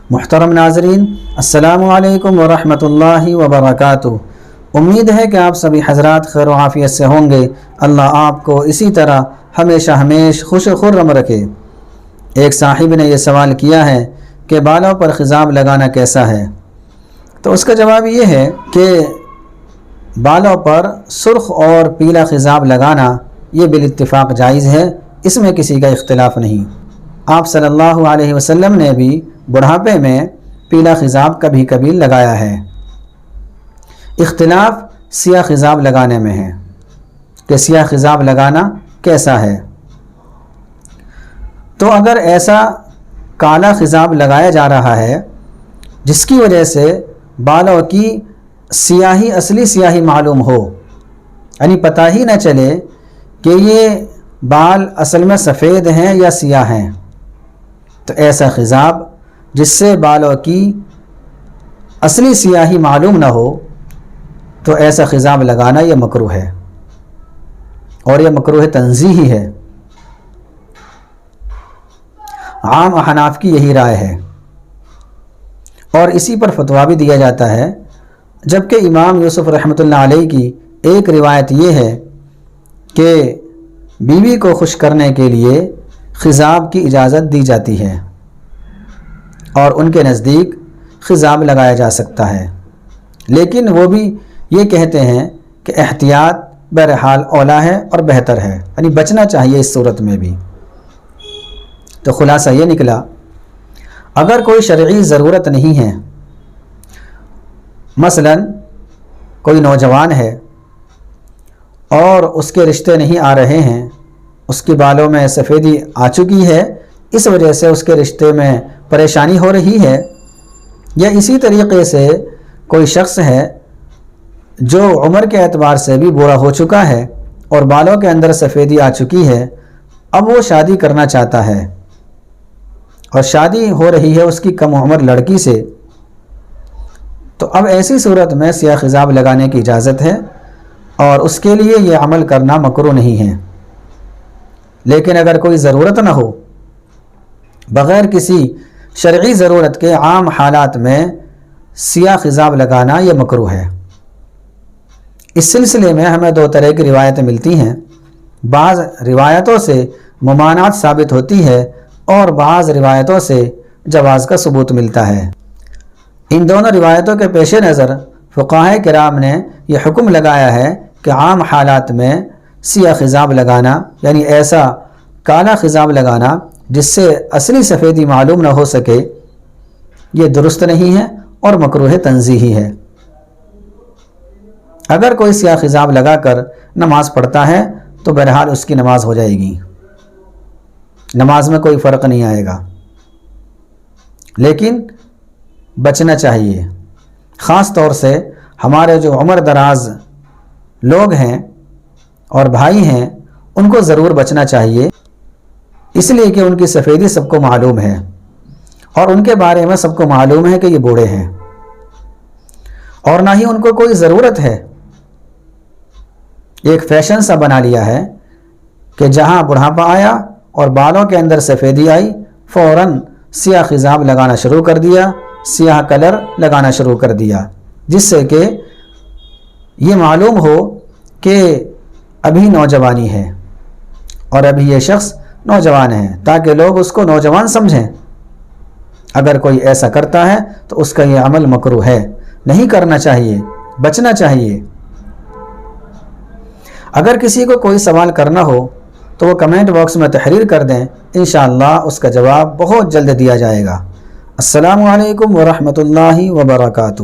محترم ناظرین، السلام علیکم ورحمۃ اللہ وبرکاتہ۔ امید ہے کہ آپ سبھی حضرات خیر و عافیت سے ہوں گے۔ اللہ آپ کو اسی طرح ہمیشہ خوش و خرم رکھے۔ ایک صاحب نے یہ سوال کیا ہے کہ بالوں پر خضاب لگانا کیسا ہے؟ تو اس کا جواب یہ ہے کہ بالوں پر سرخ اور پیلا خضاب لگانا یہ بالاتفاق جائز ہے، اس میں کسی کا اختلاف نہیں۔ آپ صلی اللہ علیہ وسلم نے بھی بڑھاپے میں پیلا خضاب کبھی کبھی لگایا ہے۔ اختلاف سیاہ خضاب لگانے میں ہے کہ سیاہ خضاب لگانا کیسا ہے۔ تو اگر ایسا کالا خضاب لگایا جا رہا ہے جس کی وجہ سے بالوں کی سیاہی اصلی سیاہی معلوم ہو، یعنی پتہ ہی نہ چلے کہ یہ بال اصل میں سفید ہیں یا سیاہ ہیں، تو ایسا خضاب جس سے بالوں کی اصلی سیاہی معلوم نہ ہو تو ایسا خضاب لگانا یہ مکروہ ہے، اور یہ مکروہ تنزیہی ہے۔ عام احناف کی یہی رائے ہے، اور اسی پر فتویٰ بھی دیا جاتا ہے، جبکہ امام یوسف رحمۃ اللہ علیہ کی ایک روایت یہ ہے کہ بیوی کو خوش کرنے کے لیے خضاب کی اجازت دی جاتی ہے، اور ان کے نزدیک خضاب لگایا جا سکتا ہے، لیکن وہ بھی یہ کہتے ہیں کہ احتیاط بہرحال اولا ہے اور بہتر ہے، یعنی بچنا چاہیے اس صورت میں بھی۔ تو خلاصہ یہ نکلا، اگر کوئی شرعی ضرورت نہیں ہے، مثلا کوئی نوجوان ہے اور اس کے رشتے نہیں آ رہے ہیں، اس کے بالوں میں سفیدی آ چکی ہے، اس وجہ سے اس کے رشتے میں پریشانی ہو رہی ہے، یا اسی طریقے سے کوئی شخص ہے جو عمر کے اعتبار سے بھی بوڑھا ہو چکا ہے اور بالوں کے اندر سفیدی آ چکی ہے، اب وہ شادی کرنا چاہتا ہے اور شادی ہو رہی ہے اس کی کم عمر لڑکی سے، تو اب ایسی صورت میں سیاہ خضاب لگانے کی اجازت ہے، اور اس کے لیے یہ عمل کرنا مکروہ نہیں ہے۔ لیکن اگر کوئی ضرورت نہ ہو، بغیر کسی شرعی ضرورت کے عام حالات میں سیاہ خضاب لگانا یہ مکروہ ہے۔ اس سلسلے میں ہمیں دو طرح کی روایتیں ملتی ہیں، بعض روایتوں سے ممانعت ثابت ہوتی ہے اور بعض روایتوں سے جواز کا ثبوت ملتا ہے۔ ان دونوں روایتوں کے پیش نظر فقہاء کرام نے یہ حکم لگایا ہے کہ عام حالات میں سیاہ خضاب لگانا، یعنی ایسا کالا خضاب لگانا جس سے اصلی سفیدی معلوم نہ ہو سکے، یہ درست نہیں ہے اور مکروہ تنزیہی ہے۔ اگر کوئی سیاہ خضاب لگا کر نماز پڑھتا ہے تو بہرحال اس کی نماز ہو جائے گی، نماز میں کوئی فرق نہیں آئے گا، لیکن بچنا چاہیے۔ خاص طور سے ہمارے جو عمر دراز لوگ ہیں اور بھائی ہیں، ان کو ضرور بچنا چاہیے، اس لیے کہ ان کی سفیدی سب کو معلوم ہے، اور ان کے بارے میں سب کو معلوم ہے کہ یہ بوڑھے ہیں، اور نہ ہی ان کو کوئی ضرورت ہے۔ ایک فیشن سا بنا لیا ہے کہ جہاں بڑھاپا آیا اور بالوں کے اندر سفیدی آئی، فوراً سیاہ خضاب لگانا شروع کر دیا، سیاہ کلر لگانا شروع کر دیا، جس سے کہ یہ معلوم ہو کہ ابھی نوجوانی ہے اور ابھی یہ شخص نوجوان ہے، تاکہ لوگ اس کو نوجوان سمجھیں۔ اگر کوئی ایسا کرتا ہے تو اس کا یہ عمل مکروہ ہے، نہیں کرنا چاہیے، بچنا چاہیے۔ اگر کسی کو کوئی سوال کرنا ہو تو وہ کمنٹ باکس میں تحریر کر دیں، انشاءاللہ اس کا جواب بہت جلد دیا جائے گا۔ السلام علیکم ورحمۃ اللہ وبرکاتہ۔